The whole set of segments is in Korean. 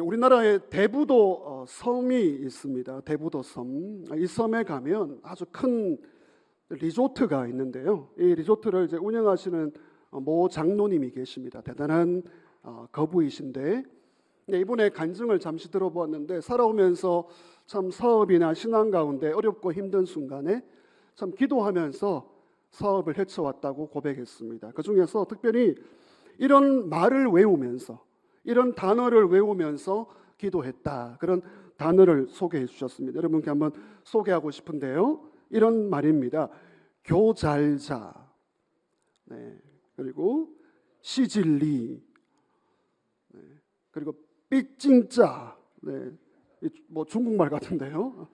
우리나라에 대부도 섬이 있습니다. 대부도 섬. 이 섬에 가면 아주 큰 리조트가 있는데요. 이 리조트를 이제 운영하시는 모 장로님이 계십니다. 대단한 거부이신데 이분의 간증을 잠시 들어보았는데, 살아오면서 참 사업이나 신앙 가운데 어렵고 힘든 순간에 참 기도하면서 사업을 헤쳐왔다고 고백했습니다. 그 중에서 특별히 이런 말을 외우면서, 이런 단어를 외우면서 기도했다, 그런 단어를 소개해 주셨습니다. 여러분께 한번 소개하고 싶은데요, 이런 말입니다. 교잘자, 그리고 시질리, 그리고 삐찡짜, 뭐 중국말 같은데요.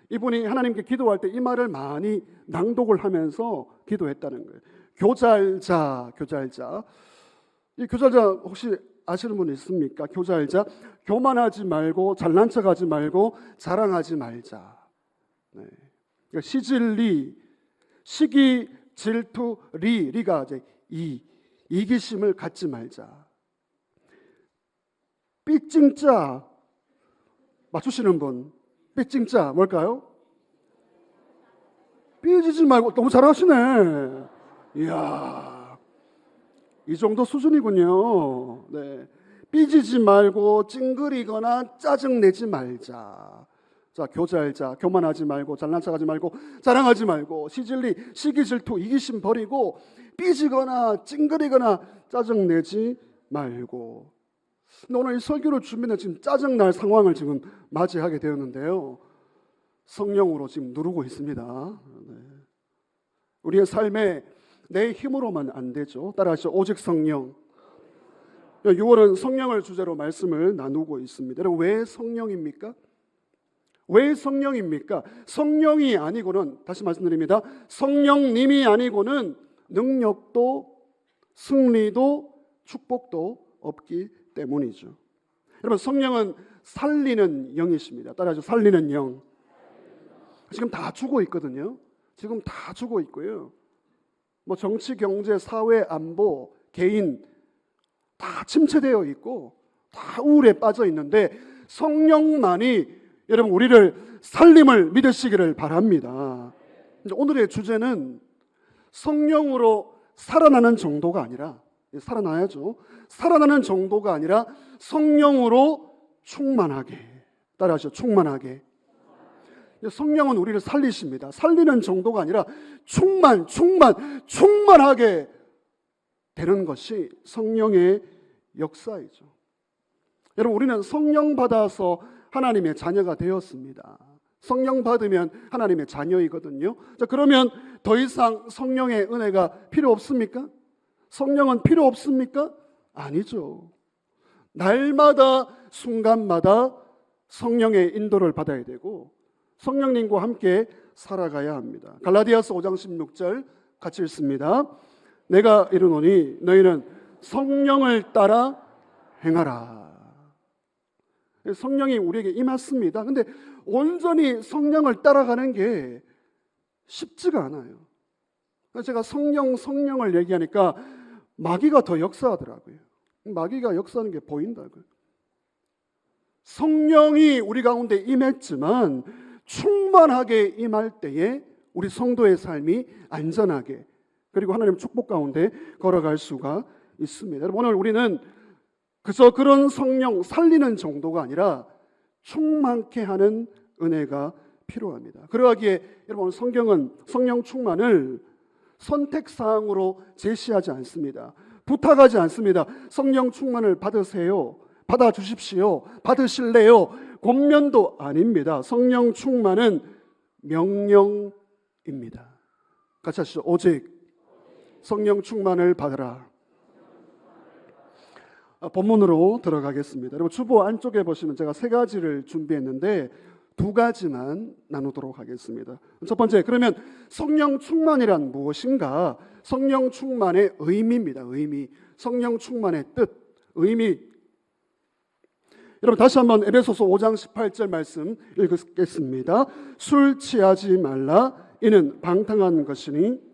이분이 하나님께 기도할 때 이 말을 많이 낭독을 하면서 기도했다는 거예요. 교잘자, 교잘자. 이 교잘자 혹시 아시는 분 있습니까? 교잘자, 교만하지 말고 잘난 척하지 말고 자랑하지 말자. 그러니까 시질리, 시기, 질투, 리가 이제 이기심을 갖지 말자. 삐찡짜, 맞추시는 분, 삐찡짜 뭘까요? 삐지지 말고. 너무 잘하시네. 이야, 이 정도 수준이군요. 삐지지 말고 찡그리거나 짜증내지 말자. 자, 교잘자, 교만하지 말고 잘난 척하지 말고 자랑하지 말고, 시질리, 시기, 질투, 이기심 버리고 삐지거나 찡그리거나 짜증내지 말고. 근데 오늘 이 설교를 준비는 지금 짜증날 상황을 지금 맞이하게 되었는데요, 성령으로 지금 누르고 있습니다. 우리의 삶에 내 힘으로만 안 되죠. 따라하시죠. 오직 성령. 6월은 성령을 주제로 말씀을 나누고 있습니다. 여러분, 왜 성령입니까? 왜 성령입니까? 성령이 아니고는, 다시 말씀드립니다, 성령님이 아니고는 능력도 승리도 축복도 없기 때문이죠. 여러분, 성령은 살리는 영이십니다. 따라하죠. 살리는 영. 지금 다 죽어 있거든요. 지금 다 죽어 있고요. 뭐 정치, 경제, 사회, 안보, 개인 다 침체되어 있고 다 우울에 빠져 있는데, 성령만이 여러분 우리를 살림을 믿으시기를 바랍니다. 오늘의 주제는 성령으로 살아나는 정도가 아니라, 살아나야죠. 살아나는 정도가 아니라 성령으로 충만하게. 따라하시죠. 충만하게. 성령은 우리를 살리십니다. 살리는 정도가 아니라 충만하게 되는 것이 성령의 역사이죠. 여러분, 우리는 성령 받아서 하나님의 자녀가 되었습니다. 성령 받으면 하나님의 자녀이거든요. 자, 그러면 더 이상 성령의 은혜가 필요 없습니까? 성령은 필요 없습니까? 아니죠. 날마다 순간마다 성령의 인도를 받아야 되고 성령님과 함께 살아가야 합니다. 갈라디아서 5장 16절 같이 읽습니다. 내가 이르노니 너희는 성령을 따라 행하라. 성령이 우리에게 임했습니다. 근데 온전히 성령을 따라가는 게 쉽지가 않아요. 제가 성령을 얘기하니까 마귀가 더 역사하더라고요. 마귀가 역사하는 게 보인다고요. 성령이 우리 가운데 임했지만 충만하게 임할 때에 우리 성도의 삶이 안전하게, 그리고 하나님 축복 가운데 걸어갈 수가 있습니다. 여러분, 오늘 우리는 그저 그런 성령 살리는 정도가 아니라 충만케 하는 은혜가 필요합니다. 그러하기에 여러분, 오늘 성경은 성령 충만을 선택사항으로 제시하지 않습니다. 부탁하지 않습니다. 성령 충만을 받으세요, 받아주십시오, 받으실래요? 권면도 아닙니다. 성령 충만은 명령입니다. 같이 하시죠. 오직 성령 충만을 받으라. 본문으로 들어가겠습니다. 여러분, 주보 안쪽에 보시면 제가 3가지를 준비했는데 2가지만 나누도록 하겠습니다. 첫 번째, 그러면 성령 충만이란 무엇인가? 성령 충만의 의미입니다. 의미. 성령 충만의 뜻, 의미. 여러분, 다시 한번 에베소서 5장 18절 말씀 읽겠습니다. 술 취하지 말라. 이는 방탕한 것이니.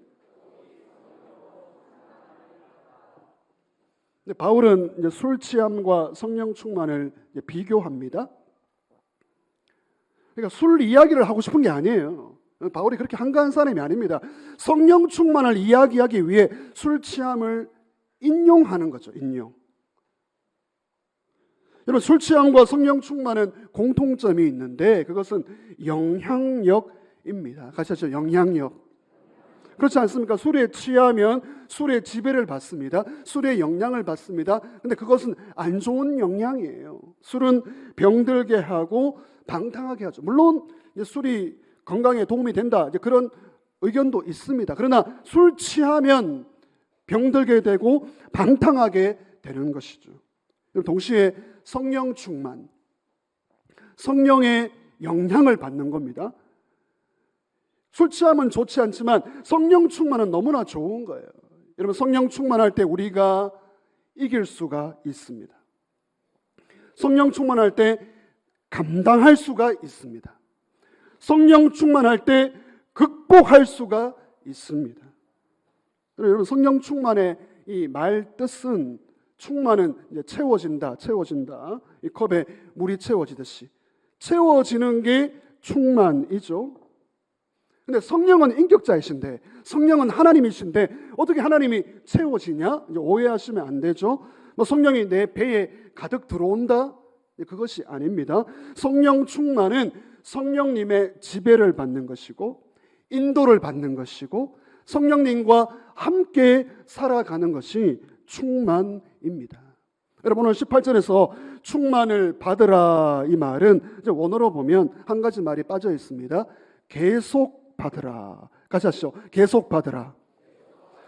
근데 바울은 이제 술 취함과 성령 충만을 이제 비교합니다. 그러니까 술 이야기를 하고 싶은 게 아니에요. 바울이 그렇게 한가한 사람이 아닙니다. 성령 충만을 이야기하기 위해 술 취함을 인용하는 거죠. 인용. 여러분, 술 취함과 성령 충만은 공통점이 있는데 그것은 영향력입니다. 같이 하죠. 영향력. 그렇지 않습니까? 술에 취하면 술의 지배를 받습니다. 술의 영향을 받습니다. 근데 그것은 안 좋은 영향이에요. 술은 병들게 하고 방탕하게 하죠. 물론 이제 술이 건강에 도움이 된다, 이제 그런 의견도 있습니다. 그러나 술 취하면 병들게 되고 방탕하게 되는 것이죠. 동시에 성령 충만, 성령의 영향을 받는 겁니다. 술 취함은 좋지 않지만 성령 충만은 너무나 좋은 거예요. 여러분, 성령 충만할 때 우리가 이길 수가 있습니다. 성령 충만할 때 감당할 수가 있습니다. 성령 충만할 때 극복할 수가 있습니다. 여러분, 성령 충만의 이 말 뜻은, 충만은 이제 채워진다, 채워진다. 이 컵에 물이 채워지듯이 채워지는 게 충만이죠. 근데 성령은 인격자이신데, 성령은 하나님이신데 어떻게 하나님이 채워지냐? 이제 오해하시면 안 되죠. 뭐 성령이 내 배에 가득 들어온다? 그것이 아닙니다. 성령 충만은 성령님의 지배를 받는 것이고 인도를 받는 것이고 성령님과 함께 살아가는 것이 충만입니다. 여러분, 오늘 18절에서 충만을 받으라, 이 말은 이제 원어로 보면 한 가지 말이 빠져 있습니다. 계속 받으라. 같이 하시죠. 계속 받으라.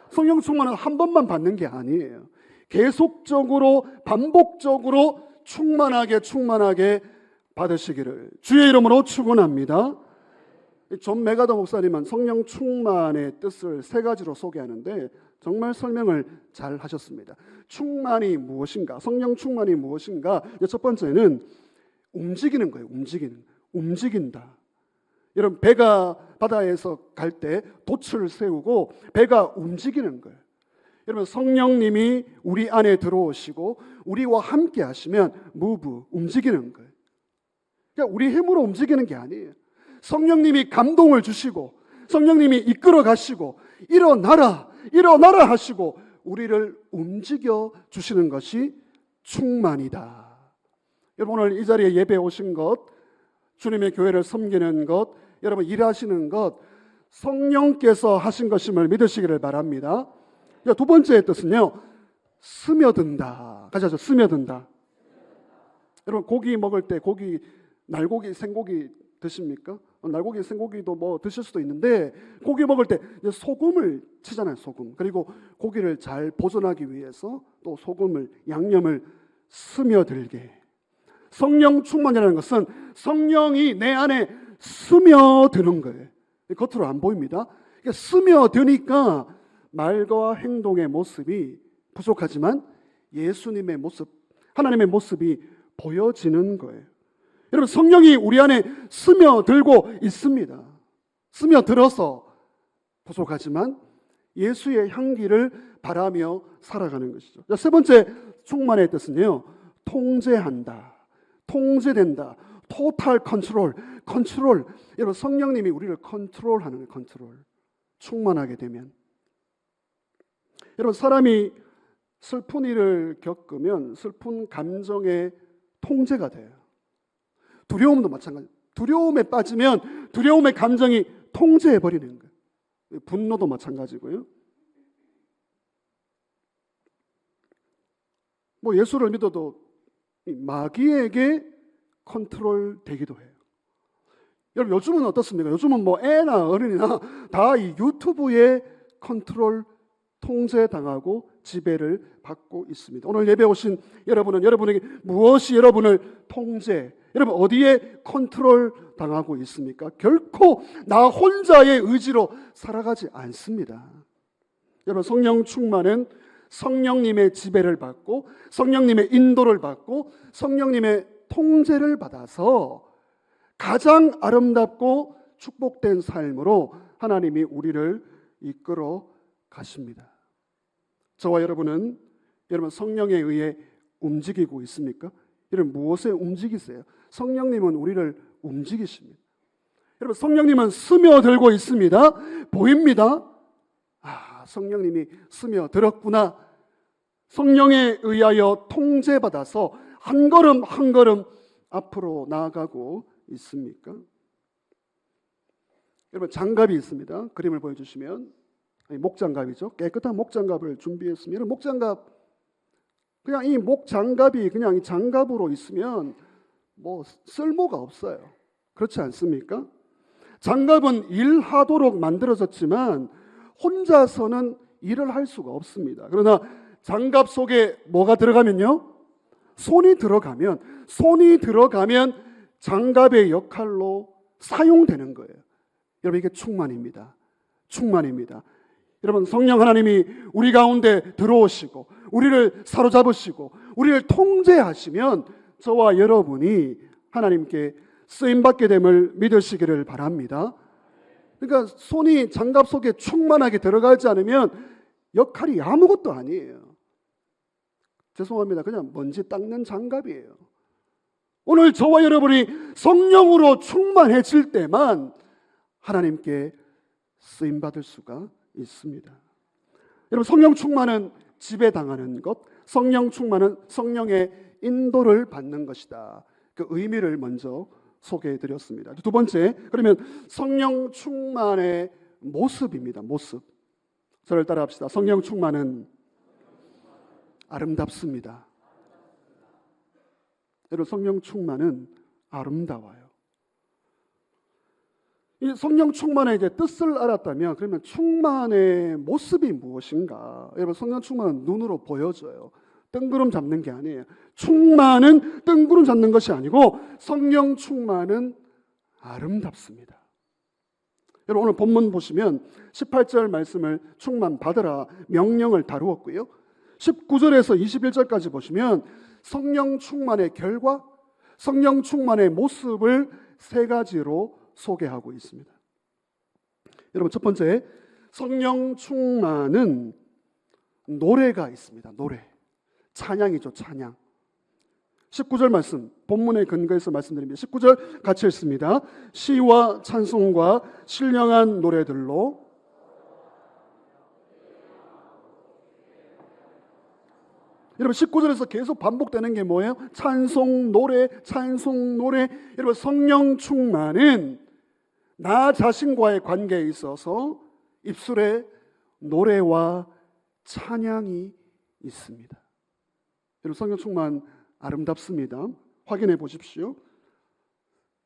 성령 충만은 한 번만 받는 게 아니에요. 계속적으로 반복적으로 충만하게 받으시기를 주의 이름으로 축원합니다. 존 메가더 목사님은 성령 충만의 뜻을 세 가지로 소개하는데 정말 설명을 잘 하셨습니다. 충만이 무엇인가? 성령 충만이 무엇인가? 첫 번째는 움직이는 거예요. 움직인다. 여러분, 배가 바다에서 갈 때 돛을 세우고 배가 움직이는 거예요. 여러분, 성령님이 우리 안에 들어오시고 우리와 함께 하시면 move, 움직이는 거예요. 그러니까 우리 힘으로 움직이는 게 아니에요. 성령님이 감동을 주시고 성령님이 이끌어 가시고 일어나라 하시고 우리를 움직여 주시는 것이 충만이다. 여러분, 오늘 이 자리에 예배에 오신 것, 주님의 교회를 섬기는 것, 여러분 일하시는 것, 성령께서 하신 것임을 믿으시기를 바랍니다. 두 번째 뜻은요, 스며든다. 같이 하죠. 스며든다. 여러분, 고기 먹을 때 고기, 날고기, 생고기 드십니까? 날고기, 생고기도 뭐 드실 수도 있는데 고기 먹을 때 이제 소금을 치잖아요. 소금. 그리고 고기를 잘 보존하기 위해서 또 소금을, 양념을 스며들게. 성령 충만이라는 것은 성령이 내 안에 스며드는 거예요. 겉으로 안 보입니다. 그러니까 스며드니까 말과 행동의 모습이 부족하지만 예수님의 모습, 하나님의 모습이 보여지는 거예요. 여러분, 성령이 우리 안에 스며들고 있습니다. 스며들어서 부족하지만 예수의 향기를 바라며 살아가는 것이죠. 세 번째 충만의 뜻은요, 통제한다, 통제된다, 토탈 컨트롤. 여러분, 성령님이 우리를 컨트롤하는 거예요. 컨트롤. 충만하게 되면, 여러분, 사람이 슬픈 일을 겪으면 슬픈 감정의 통제가 돼요. 두려움도 마찬가지. 두려움에 빠지면 두려움의 감정이 통제해버리는 거예요. 분노도 마찬가지고요. 뭐 예수를 믿어도 마귀에게 컨트롤 되기도 해요. 여러분, 요즘은 어떻습니까? 요즘은 뭐 애나 어른이나 다 이 유튜브에 컨트롤, 통제당하고 지배를 받고 있습니다. 오늘 예배 오신 여러분은 여러분에게 무엇이 여러분을 통제, 여러분 어디에 컨트롤 당하고 있습니까? 결코 나 혼자의 의지로 살아가지 않습니다. 여러분, 성령 충만은 성령님의 지배를 받고 성령님의 인도를 받고 성령님의 통제를 받아서 가장 아름답고 축복된 삶으로 하나님이 우리를 이끌어 가십니다. 저와 여러분은 여러분 성령에 의해 움직이고 있습니까? 여러분 무엇에 움직이세요? 성령님은 우리를 움직이십니다. 여러분 성령님은 스며들고 있습니다. 보입니다. 성령님이 스며들었구나. 성령에 의하여 통제받아서 한 걸음 한 걸음 앞으로 나아가고 있습니까? 여러분 장갑이 있습니다. 그림을 보여주시면 목장갑이죠. 깨끗한 목장갑을 준비했습니다. 목장갑 그냥 이 목장갑이 그냥 이 장갑으로 있으면 뭐 쓸모가 없어요. 그렇지 않습니까? 장갑은 일하도록 만들어졌지만 혼자서는 일을 할 수가 없습니다. 그러나 장갑 속에 뭐가 들어가면요? 손이 들어가면 장갑의 역할로 사용되는 거예요. 여러분 이게 충만입니다. 여러분 성령 하나님이 우리 가운데 들어오시고 우리를 사로잡으시고 우리를 통제하시면 저와 여러분이 하나님께 쓰임받게 됨을 믿으시기를 바랍니다. 그러니까 손이 장갑 속에 충만하게 들어가지 않으면 역할이 아무것도 아니에요. 죄송합니다. 그냥 먼지 닦는 장갑이에요. 오늘 저와 여러분이 성령으로 충만해질 때만 하나님께 쓰임받을 수가 있습니다. 여러분 성령 충만은 지배당하는 것, 성령 충만은 성령의 인도를 받는 것이다. 그 의미를 먼저 소개해드렸습니다. 두 번째, 그러면 성령 충만의 모습입니다. 모습. 저를 따라합시다. 성령 충만은 아름답습니다. 여러분 성령 충만은 아름다워요. 이 성령 충만의 이제 뜻을 알았다면 그러면 충만의 모습이 무엇인가? 여러분 성령 충만은 눈으로 보여져요. 뜬구름 잡는 게 아니에요. 충만은 뜬구름 잡는 것이 아니고 성령 충만은 아름답습니다. 여러분 오늘 본문 보시면 18절 말씀을 충만 받으라 명령을 다루었고요. 19절에서 21절까지 보시면 성령 충만의 결과, 성령 충만의 모습을 세 가지로 소개하고 있습니다. 여러분 첫 번째, 성령 충만은 노래가 있습니다. 노래. 찬양이죠. 찬양. 19절 말씀, 본문의 근거에서 말씀드립니다. 19절 같이 읽습니다. 시와 찬송과 신령한 노래들로 여러분 19절에서 계속 반복되는 게 뭐예요? 찬송, 노래, 찬송, 노래. 여러분 성령 충만은 나 자신과의 관계에 있어서 입술에 노래와 찬양이 있습니다. 여러분 성령 충만 아름답습니다. 확인해 보십시오.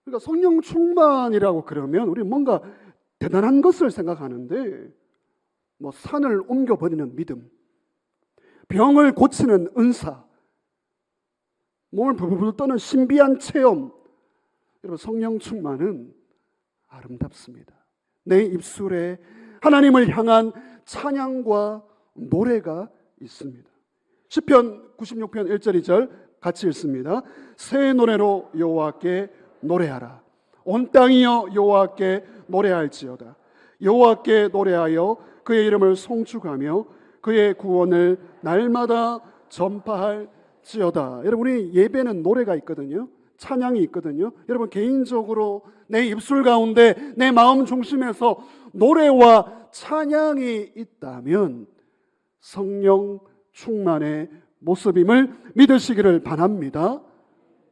그러니까 성령 충만이라고 그러면 우리 뭔가 대단한 것을 생각하는데 뭐 산을 옮겨버리는 믿음, 병을 고치는 은사, 몸을 부부부 떠는 신비한 체험. 여러분 성령 충만은 아름답습니다. 내 입술에 하나님을 향한 찬양과 노래가 있습니다. 시편 96편 1절 2절 같이 읽습니다. 새 노래로 여호와께 노래하라. 온 땅이여 여호와께 노래할지어다. 여호와께 노래하여 그의 이름을 송축하며 그의 구원을 날마다 전파할지어다. 여러분 우리 예배는 노래가 있거든요. 찬양이 있거든요. 여러분 개인적으로 내 입술 가운데 내 마음 중심에서 노래와 찬양이 있다면 성령 충만의 모습임을 믿으시기를 바랍니다.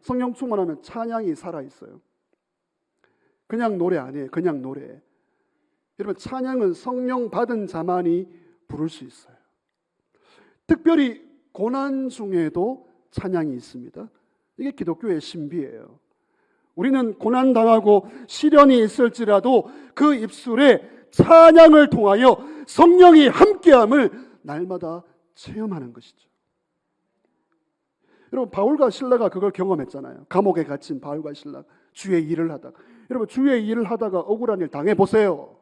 성령 충만하면 찬양이 살아있어요. 그냥 노래 아니에요. 그냥 노래. 여러분 찬양은 성령 받은 자만이 부를 수 있어요. 특별히 고난 중에도 찬양이 있습니다. 이게 기독교의 신비예요. 우리는 고난당하고 시련이 있을지라도 그 입술에 찬양을 통하여 성령이 함께함을 날마다 체험하는 것이죠. 여러분 바울과 실라가 그걸 경험했잖아요. 감옥에 갇힌 바울과 실라 주의 일을 하다가, 여러분 주의 일을 하다가 억울한 일 당해보세요.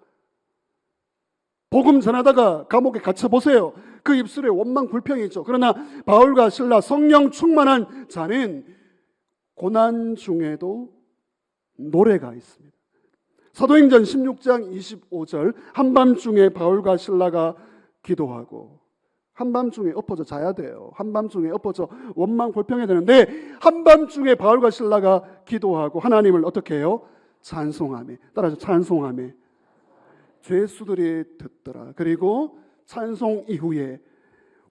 복음 전하다가 감옥에 갇혀보세요. 그 입술에 원망 불평이 있죠. 그러나 바울과 실라 성령 충만한 자는 고난 중에도 노래가 있습니다. 사도행전 16장 25절 한밤중에 바울과 실라가 기도하고 한밤중에 엎어져 자야 돼요. 한밤중에 엎어져 원망 불평해야 되는데 한밤중에 바울과 실라가 기도하고 하나님을 어떻게 해요? 찬송하며. 따라서 찬송하며. 죄수들이 듣더라. 그리고 찬송 이후에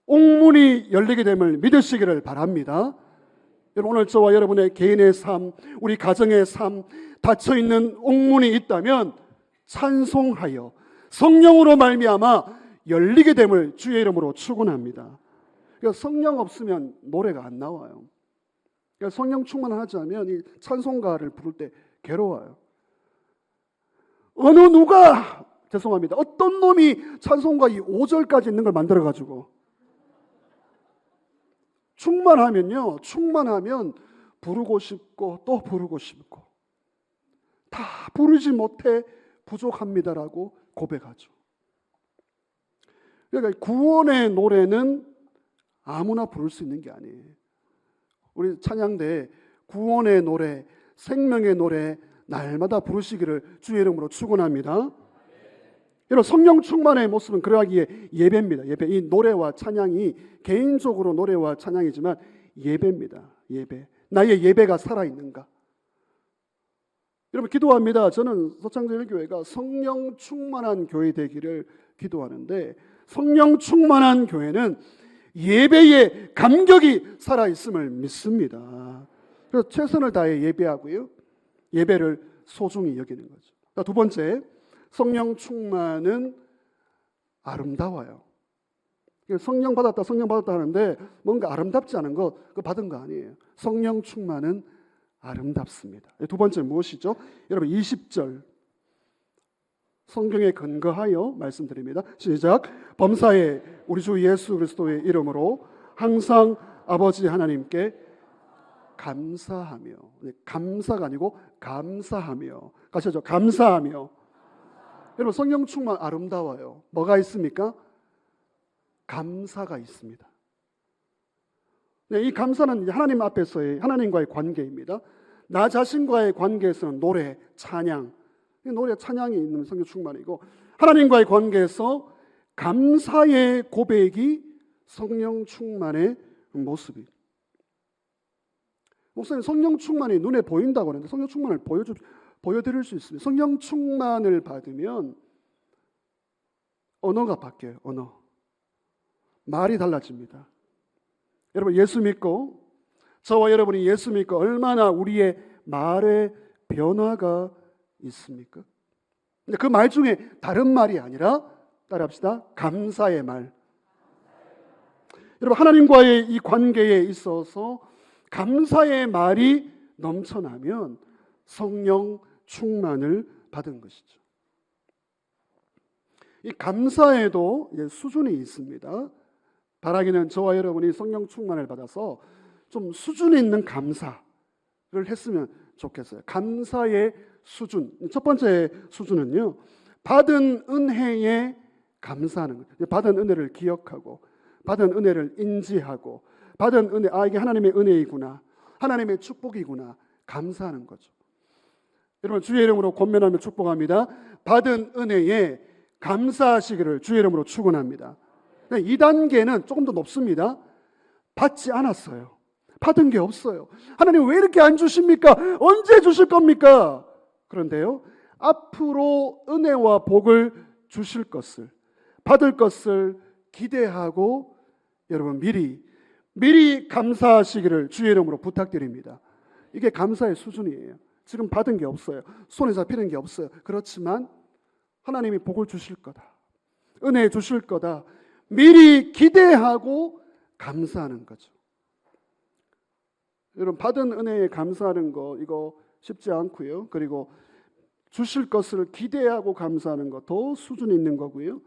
옥문이 열리게 됨을 믿으시기를 바랍니다. 여러분, 오늘 저와 여러분의 개인의 삶, 우리 가정의 삶, 닫혀있는 옥문이 있다면 찬송하여 성령으로 말미암아 열리게 됨을 주의 이름으로 축원합니다. 그러니까 성령 없으면 노래가 안 나와요. 그러니까 성령 충만하지 않으면 이 찬송가를 부를 때 괴로워요. 어느 누가, 죄송합니다, 어떤 놈이 찬송가 이 5절까지 있는 걸 만들어가지고 충만하면 부르고 싶고 또 부르고 싶고 다 부르지 못해 부족합니다라고 고백하죠. 그러니까 구원의 노래는 아무나 부를 수 있는 게 아니에요. 우리 찬양대에 구원의 노래, 생명의 노래 날마다 부르시기를 주의 이름으로 축원합니다. 여러분, 성령 충만의 모습은 그러하기에 예배입니다. 예배. 이 노래와 찬양이 개인적으로 노래와 찬양이지만 예배입니다. 예배. 나의 예배가 살아있는가? 여러분, 기도합니다. 저는 서창제일교회가 성령 충만한 교회 되기를 기도하는데 성령 충만한 교회는 예배의 감격이 살아있음을 믿습니다. 그래서 최선을 다해 예배하고요. 예배를 소중히 여기는 거죠. 두 번째, 성령 충만은 아름다워요. 성령 받았다 하는데 뭔가 아름답지 않은 거 그거 받은 거 아니에요. 성령 충만은 아름답습니다. 두 번째 무엇이죠? 여러분 20절 성경에 근거하여 말씀드립니다. 시작. 범사에 우리 주 예수 그리스도의 이름으로 항상 아버지 하나님께 감사하며, 감사가 아니고 감사하며, 같이 하죠. 감사하며. 여러분, 성령 충만 아름다워요. 뭐가 있습니까? 감사가 있습니다. 네, 이 감사는 하나님 앞에서의 하나님과의 관계입니다. 나 자신과의 관계에서는 노래, 찬양, 노래, 찬양이 있는 성령 충만이고 하나님과의 관계에서 감사의 고백이 성령 충만의 모습이. 목사님, 성령 충만이 눈에 보인다고 하는데 성령 충만을 보여드릴 수 있습니다. 성령 충만을 받으면 언어가 바뀌어요. 언어. 말이 달라집니다. 여러분, 예수 믿고 저와 여러분이 예수 믿고 얼마나 우리의 말에 변화가 있습니까? 근데 그 말 중에 다른 말이 아니라 따라합시다. 감사의 말. 여러분, 하나님과의 이 관계에 있어서 감사의 말이 넘쳐나면 성령 충만을 받은 것이죠. 이 감사에도 수준이 있습니다. 바라기는 저와 여러분이 성령 충만을 받아서 좀 수준 있는 감사를 했으면 좋겠어요. 감사의 수준. 첫 번째 수준은요, 받은 은혜에 감사하는 거예요. 받은 은혜를 기억하고, 받은 은혜를 인지하고, 받은 은혜, 이게 하나님의 은혜이구나, 하나님의 축복이구나, 감사하는 거죠. 여러분, 주의 이름으로 권면하며 축복합니다. 받은 은혜에 감사하시기를 주의 이름으로 축원합니다. 2단계는 조금 더 높습니다. 받지 않았어요. 받은 게 없어요. 하나님 왜 이렇게 안 주십니까? 언제 주실 겁니까? 그런데요, 앞으로 은혜와 복을 주실 것을, 받을 것을 기대하고 여러분 미리 감사하시기를 주의 이름으로 부탁드립니다. 이게 감사의 수준이에요. 지금 받은 게 없어요. 손에 잡히는 게 없어요. 그렇지만 하나님이 복을 주실 거다, 은혜 주실 거다, 미리 기대하고 감사하는 거죠. 여러분, 받은 은혜에 감사하는 거 이거 쉽지 않고요. 그리고 주실 것을 기대하고 감사하는 거 더 수준 있는 거고요.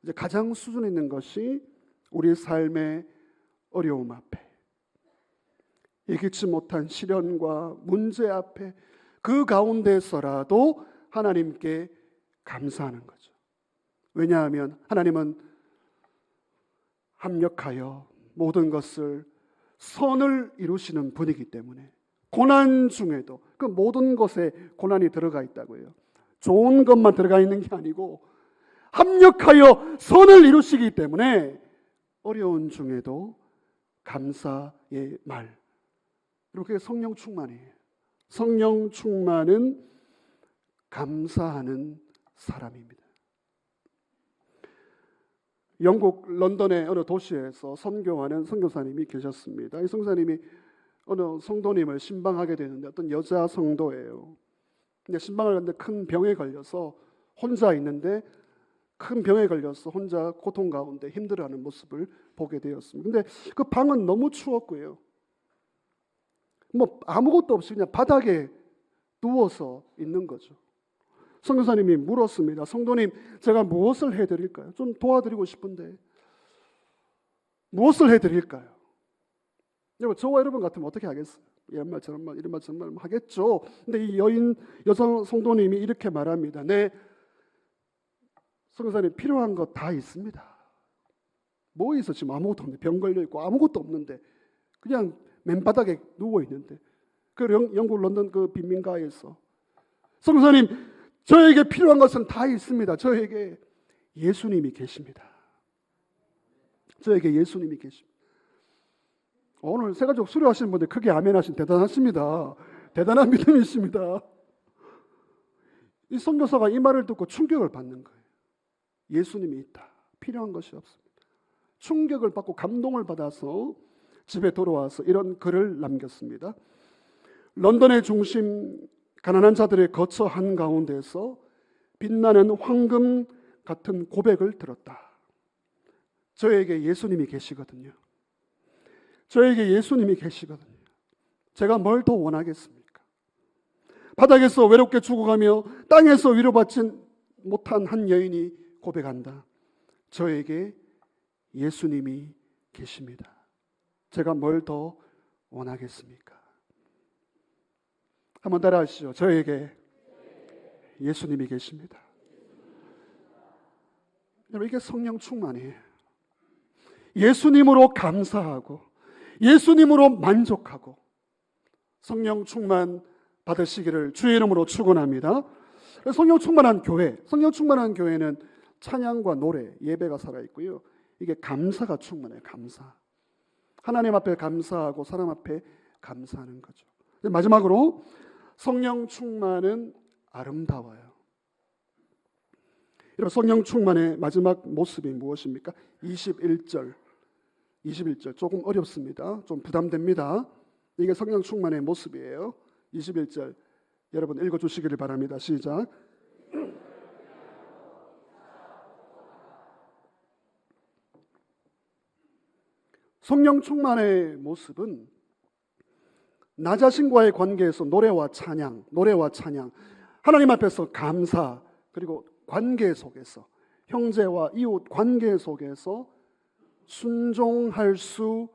이제 가장 수준 있는 것이 우리 삶의 어려움 앞에, 예기치 못한 시련과 문제 앞에, 그 가운데서라도 하나님께 감사하는 거죠. 왜냐하면 하나님은 합력하여 모든 것을 선을 이루시는 분이기 때문에 고난 중에도 그 모든 것에 고난이 들어가 있다고요. 좋은 것만 들어가 있는 게 아니고 합력하여 선을 이루시기 때문에 어려운 중에도 감사의 말. 이렇게 성령 충만이에요. 성령 충만은 감사하는 사람입니다. 영국 런던의 어느 도시에서 선교하는 선교사님이 계셨습니다. 이 선교사님이 어느 성도님을 신방하게 되는데 어떤 여자 성도예요. 근데 신방을 하는데 큰 병에 걸려서 혼자 있는데 큰 병에 걸려서 혼자 고통 가운데 힘들어하는 모습을 보게 되었습니다. 근데 그 방은 너무 추웠고요. 뭐 아무것도 없이 그냥 바닥에 누워서 있는 거죠. 선교사님이 물었습니다. 성도님, 제가 무엇을 해드릴까요? 좀 도와드리고 싶은데 무엇을 해드릴까요? 여러분, 저와 여러분 같으면 어떻게 하겠어요? 이런 말 저런 말 이런 말 저런 말 하겠죠. 근데 이 여성 성도님이 이렇게 말합니다. 네, 선교사님, 필요한 거 다 있습니다. 뭐 있어? 지금 아무것도 없는데, 병 걸려 있고 아무것도 없는데 그냥 맨바닥에 누워 있는데, 그 영국 런던 그 빈민가에서 선교사님, 저에게 필요한 것은 다 있습니다. 저에게 예수님이 계십니다. 저에게 예수님이 계십니다. 오늘 새가족 수료하시는 분들 크게 아멘 하신 대단하십니다. 대단한 믿음이십니다. 이 선교사가 이 말을 듣고 충격을 받는 거예요. 예수님이 있다. 필요한 것이 없습니다. 충격을 받고 감동을 받아서 집에 돌아와서 이런 글을 남겼습니다. 런던의 중심 가난한 자들의 거처 한가운데서 빛나는 황금 같은 고백을 들었다. 저에게 예수님이 계시거든요. 저에게 예수님이 계시거든요. 제가 뭘 더 원하겠습니까? 바닥에서 외롭게 죽어가며 땅에서 위로받지 못한 한 여인이 고백한다. 저에게 예수님이 계십니다. 제가 뭘 더 원하겠습니까? 한번 따라하시죠. 저에게 예수님이 계십니다. 여러분, 이게 성령 충만이에요. 예수님으로 감사하고 예수님으로 만족하고 성령 충만 받으시기를 주의 이름으로 축원합니다. 성령 충만한 교회, 성령 충만한 교회는 찬양과 노래, 예배가 살아있고요. 이게 감사가 충만해요. 감사. 하나님 앞에 감사하고 사람 앞에 감사하는 거죠. 마지막으로 성령 충만은 아름다워요. 여러분, 성령 충만의 마지막 모습이 무엇입니까? 21절 조금 어렵습니다. 좀 부담됩니다. 이게 성령 충만의 모습이에요. 21절 여러분 읽어주시기를 바랍니다. 시작. 성령 충만의 모습은 나 자신과의 관계에서 노래와 찬양, 하나님 앞에서 감사, 그리고 관계 속에서 형제와 이웃 관계 속에서 순종할 수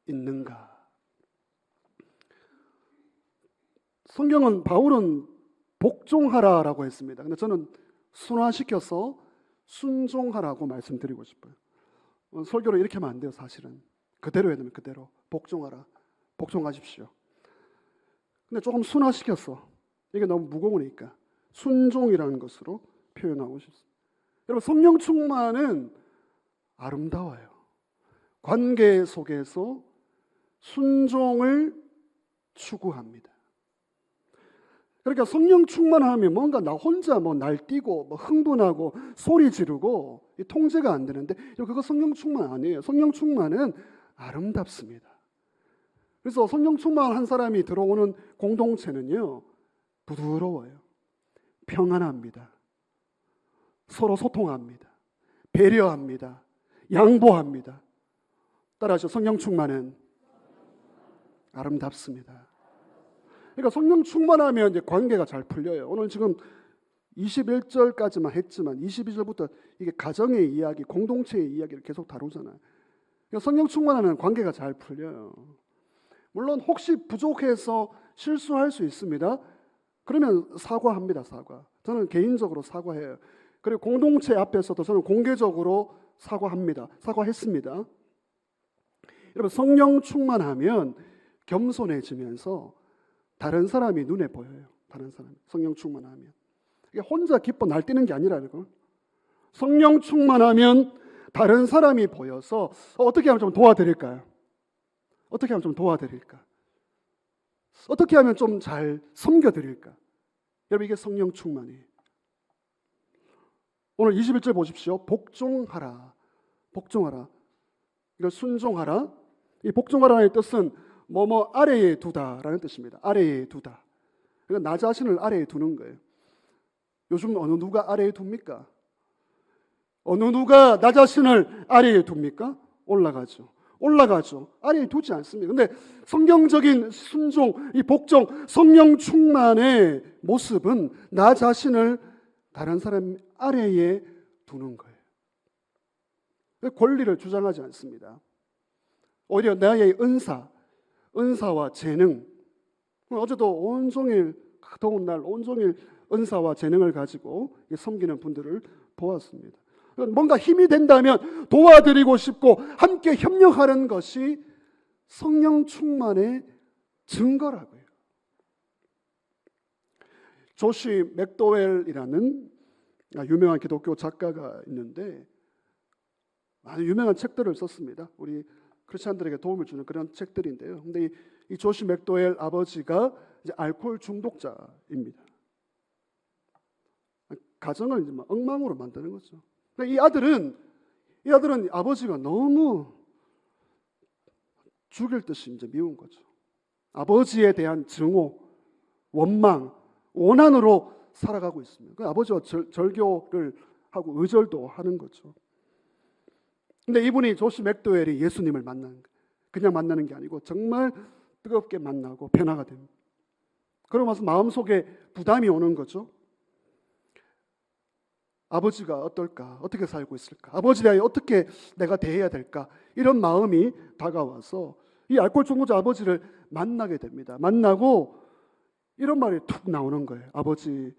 있는가? 성경은 바울은 복종하라라고 했습니다. 근데 저는 순화시켜서 순종하라고 말씀드리고 싶어요. 설교를 이렇게 하면 안 돼요. 사실은 그대로 해야 됩니다. 그대로 복종하라, 복종하십시오. 근데 조금 순화시켰어. 이게 너무 무거우니까 순종이라는 것으로 표현하고 싶습니다. 여러분, 성령 충만은 아름다워요. 관계 속에서 순종을 추구합니다. 그러니까 성령 충만하면 뭔가 나 혼자 날뛰고 흥분하고 소리 지르고 통제가 안 되는데 그거 성령 충만 아니에요. 성령 충만은 아름답습니다. 그래서 성령 충만한 사람이 들어오는 공동체는요, 부드러워요. 평안합니다. 서로 소통합니다. 배려합니다. 양보합니다. 따라하시죠. 성령 충만은 아름답습니다. 그러니까 성령 충만하면 이제 관계가 잘 풀려요. 오늘 지금 21절까지만 했지만 22절부터 이게 가정의 이야기, 공동체의 이야기를 계속 다루잖아요. 그러니까 성령 충만하면 관계가 잘 풀려요. 물론 혹시 부족해서 실수할 수 있습니다. 그러면 사과합니다. 사과. 저는 개인적으로 사과해요. 그리고 공동체 앞에서도 저는 공개적으로 사과합니다. 사과했습니다. 여러분, 성령 충만하면 겸손해지면서 다른 사람이 눈에 보여요. 다른 사람이. 성령 충만하면. 이게 혼자 기뻐 날뛰는 게 아니라는 거. 성령 충만하면 다른 사람이 보여서 어떻게 하면 좀 도와드릴까요? 어떻게 하면 좀 도와드릴까? 어떻게 하면 좀 잘 섬겨드릴까? 여러분, 이게 성령 충만이에요. 오늘 21절 보십시오. 복종하라. 복종하라. 이걸 순종하라. 이 복종하라의 뜻은 뭐뭐 아래에 두다라는 뜻입니다. 아래에 두다. 그러니까 나 자신을 아래에 두는 거예요. 요즘 어느 누가 아래에 둡니까? 어느 누가 나 자신을 아래에 둡니까? 올라가죠. 올라가죠. 아래에 두지 않습니다. 근데 성경적인 순종, 이 복종, 성령 충만의 모습은 나 자신을 다른 사람 아래에 두는 거예요. 권리를 주장하지 않습니다. 오히려 나의 은사와 재능, 어제도 온종일, 더운 날 온종일 은사와 재능을 가지고 섬기는 분들을 보았습니다. 뭔가 힘이 된다면 도와드리고 싶고 함께 협력하는 것이 성령 충만의 증거라고요. 조시 맥도웰이라는 유명한 기독교 작가가 있는데 아주 유명한 책들을 썼습니다. 우리 크리스찬들에게 도움을 주는 그런 책들인데요. 근데 이 조시 맥도웰 아버지가 이제 알코올 중독자입니다. 가정을 이제 막 엉망으로 만드는 거죠. 이 아들은 아버지가 너무 죽일 듯이 이제 미운 거죠. 아버지에 대한 증오, 원망, 원한으로 살아가고 있습니다. 그 아버지와 절교를 하고 의절도 하는 거죠. 근데 이분이 조시 맥도웰이 예수님을 만나는 거예요. 그냥 만나는 게 아니고 정말 뜨겁게 만나고 변화가 됩니다. 그러면서 마음속에 부담이 오는 거죠. 아버지가 어떨까? 어떻게 살고 있을까? 아버지에 대해 어떻게 내가 대해야 될까? 이런 마음이 다가와서 이 알코올 중독자 아버지를 만나게 됩니다. 만나고 이런 말이 툭 나오는 거예요. 아버지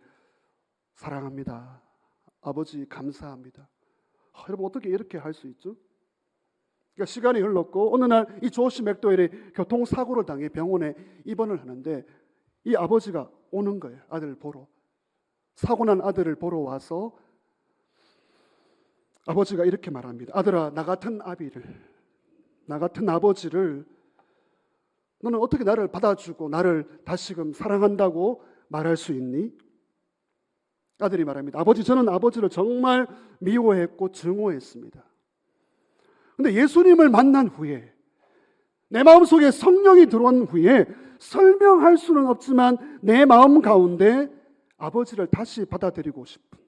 사랑합니다. 아버지 감사합니다. 여러분 어떻게 이렇게 할 수 있죠? 그러니까 시간이 흘렀고 어느 날 이 조시 맥도웰이 교통사고를 당해 병원에 입원을 하는데 이 아버지가 오는 거예요. 아들을 보러. 사고 난 아들을 보러 와서 아버지가 이렇게 말합니다. 아들아, 나 같은 아버지를 너는 어떻게 나를 받아주고 나를 다시금 사랑한다고 말할 수 있니? 아들이 말합니다. 아버지, 저는 아버지를 정말 미워했고 증오했습니다. 근데 예수님을 만난 후에 내 마음속에 성령이 들어온 후에 설명할 수는 없지만 내 마음 가운데 아버지를 다시 받아들이고 싶은,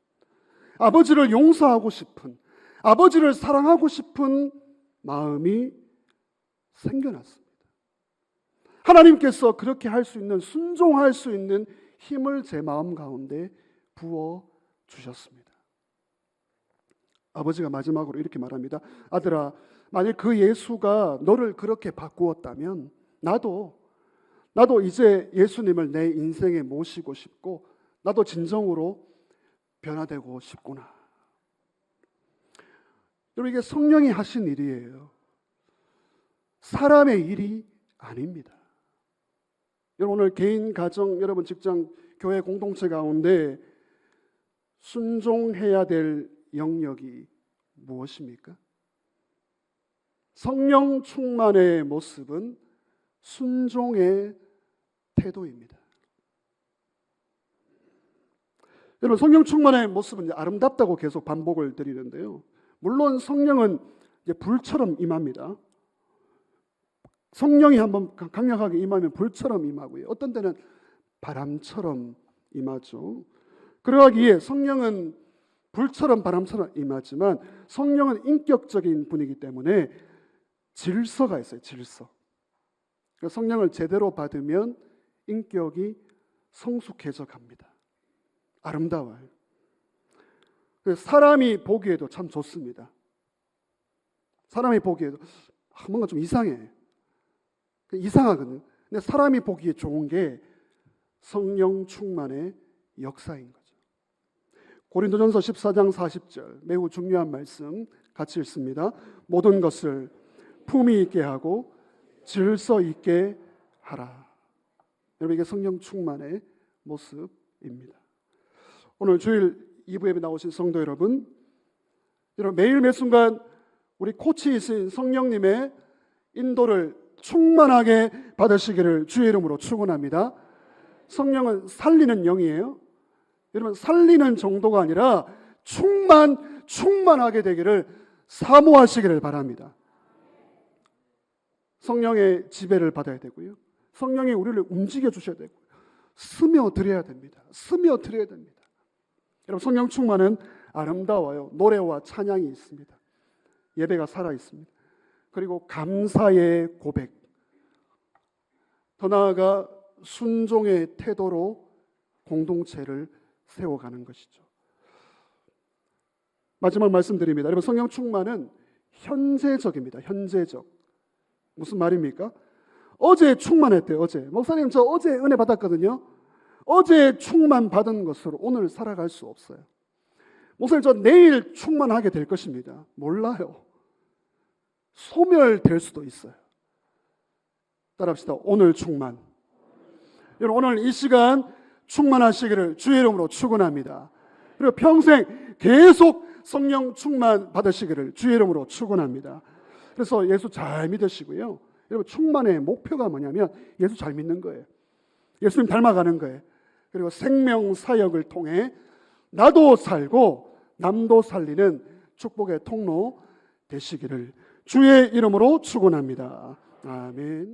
아버지를 용서하고 싶은, 아버지를 사랑하고 싶은 마음이 생겨났습니다. 하나님께서 그렇게 할 수 있는, 순종할 수 있는 힘을 제 마음 가운데 부어 주셨습니다. 아버지가 마지막으로 이렇게 말합니다. 아들아, 만약 그 예수가 너를 그렇게 바꾸었다면 나도 이제 예수님을 내 인생에 모시고 싶고 나도 진정으로 변화되고 싶구나. 여러분, 이게 성령이 하신 일이에요. 사람의 일이 아닙니다. 여러분, 오늘 개인, 가정, 여러분 직장, 교회 공동체 가운데 순종해야 될 영역이 무엇입니까? 성령 충만의 모습은 순종의 태도입니다. 여러분, 성령 충만의 모습은 아름답다고 계속 반복을 드리는데요. 물론 성령은 이제 불처럼 임합니다. 성령이 한번 강력하게 임하면 불처럼 임하고요. 어떤 때는 바람처럼 임하죠. 그러기에 성령은 불처럼 바람처럼 임하지만 성령은 인격적인 분이기 때문에 질서가 있어요. 질서. 성령을 제대로 받으면 인격이 성숙해져 갑니다. 아름다워요. 사람이 보기에도 참 좋습니다. 사람이 보기에도 뭔가 좀 이상해. 이상하거든요. 근데 사람이 보기에 좋은 게 성령 충만의 역사인 거죠. 고린도전서 14장 40절 매우 중요한 말씀 같이 읽습니다. 모든 것을 품위 있게 하고 질서 있게 하라. 여러분, 이게 성령 충만의 모습입니다. 오늘 주일 2부 예배 나오신 성도 여러분, 매일 매 순간 우리 코치이신 성령님의 인도를 충만하게 받으시기를 주의 이름으로 축원합니다. 성령은 살리는 영이에요. 여러분, 살리는 정도가 아니라 충만하게 되기를 사모하시기를 바랍니다. 성령의 지배를 받아야 되고요. 성령이 우리를 움직여 주셔야 되고 스며들어야 됩니다. 스며들어야 됩니다. 여러분, 성령 충만은 아름다워요. 노래와 찬양이 있습니다. 예배가 살아 있습니다. 그리고 감사의 고백, 더 나아가 순종의 태도로 공동체를 세워가는 것이죠. 마지막 말씀드립니다. 여러분, 성령 충만은 현재적입니다. 현재적. 무슨 말입니까? 어제 충만했대요. 어제. 목사님, 저 어제 은혜 받았거든요. 어제 충만 받은 것으로 오늘 살아갈 수 없어요. 목사님, 저 내일 충만하게 될 것입니다. 몰라요. 소멸될 수도 있어요. 따라합시다. 오늘 충만. 여러분, 오늘 이 시간 충만하시기를 주의 이름으로 축원합니다. 그리고 평생 계속 성령 충만 받으시기를 주의 이름으로 축원합니다. 그래서 예수 잘 믿으시고요. 여러분, 충만의 목표가 뭐냐면 예수 잘 믿는 거예요. 예수님 닮아가는 거예요. 그리고 생명 사역을 통해 나도 살고 남도 살리는 축복의 통로 되시기를 주의 이름으로 축원합니다. 아멘.